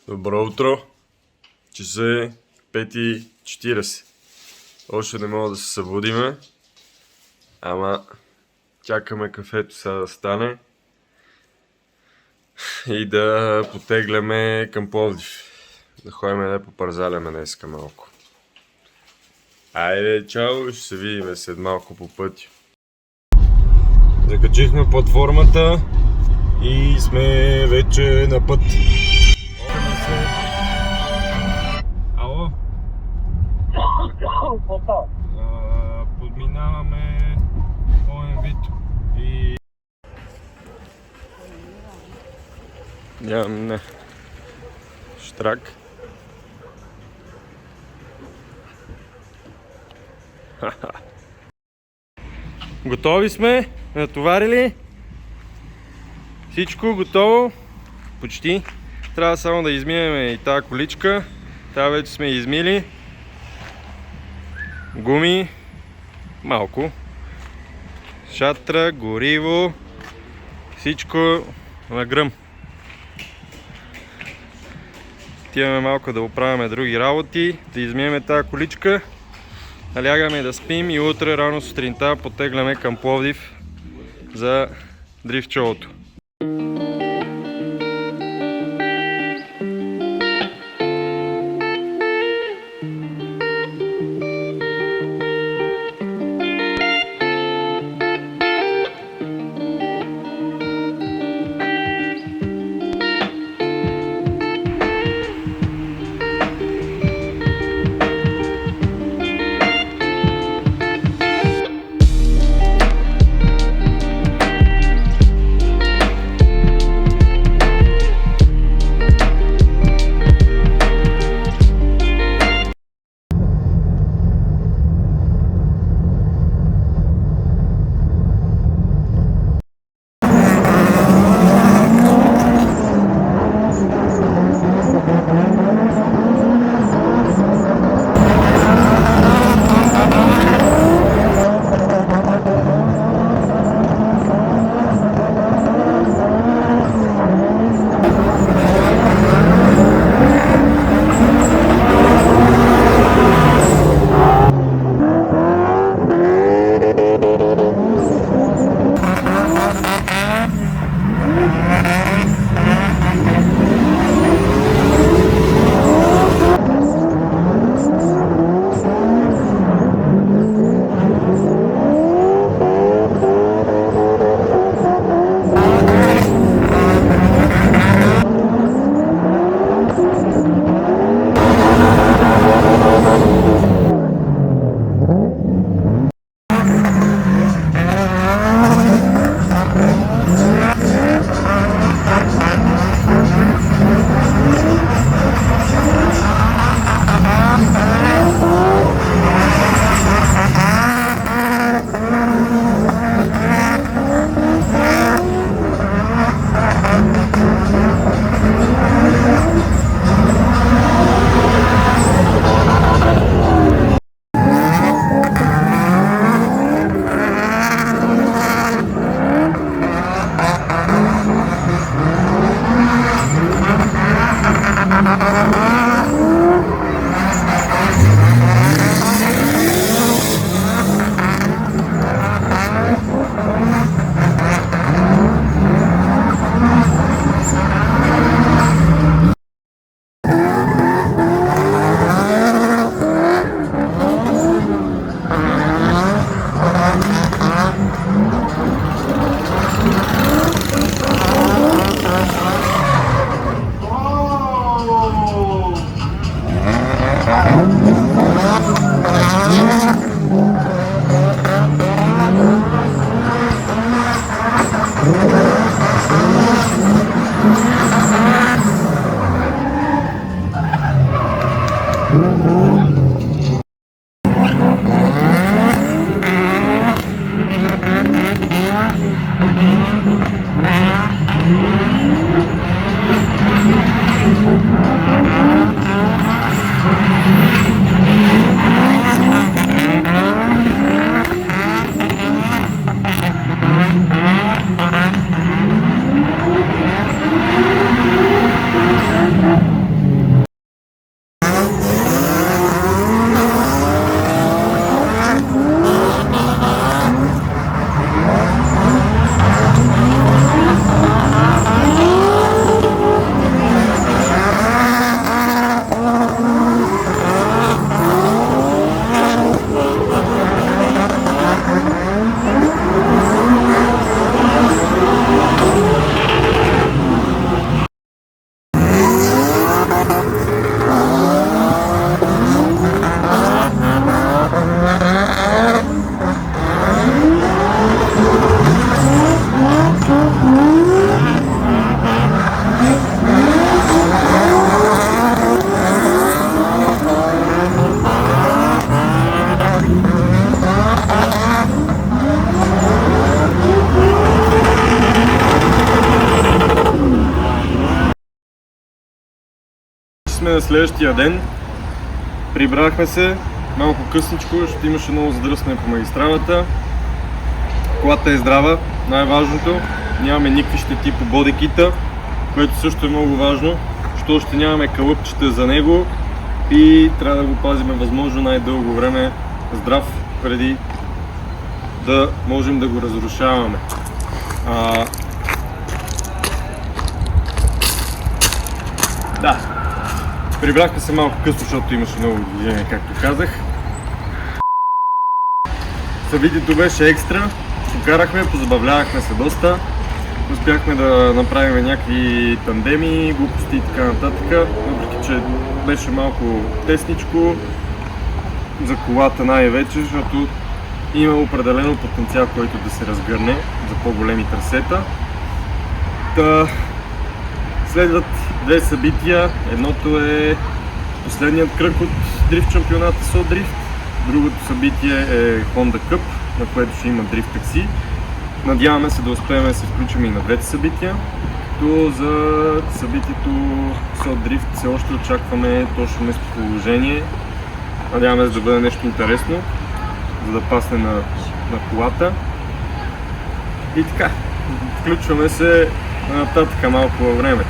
Добро утро! Часа е 5:40. Още не мога да се събудиме, ама чакаме кафето сега да стане и да потегляме към Пловдив. Да ходим да попарзаляме днеска малко. Айде, чао, ще се видим след малко по пътя. Закачихме платформата и сме вече на път. Ало? Подминаваме ОМВ и... Нямам, штрак. Готови сме, натоварили. Всичко готово. Почти. Трябва само да измием и тази количка. Тази вече сме измили. Гуми. Малко. Шатра, гориво. Всичко на гръм. Отиваме малко да оправяме други работи. Да измием тази количка. Лягаме да спим и утре рано сутринта потегляме към Пловдив за дрифт шоуто. сме на следващия ден. Прибрахме се малко късничко, защото имаше много задръстване по магистралата. Колата е здрава, най-важното. Нямаме никакви щети по бодикита, което също е много важно, защото ще нямаме кълъпчета за него и трябва да го пазиме възможно най-дълго време здрав, преди да можем да го разрушаваме. Да, прибрахме се малко късно, защото имаше много движение, както казах. Събитието беше екстра, покарахме, позабавлявахме се доста. Успяхме да направим някакви тандеми, глупости и така нататък, въпреки че беше малко тесничко за колата най-вече, защото има определено потенциал, който да се разгърне за по-големи трасета. Следват две събития. Едното е последният кръг от дрифт чемпионата SoDrift. Другото събитие е Honda Cup, на което ще има дрифт такси. Надяваме се да успеем да се включим и на двете събития. То за събитието SoDrift все още очакваме точно местоположение. Надяваме се да бъде нещо интересно, за да пасне на колата. И така, включваме се нататък малко във времето.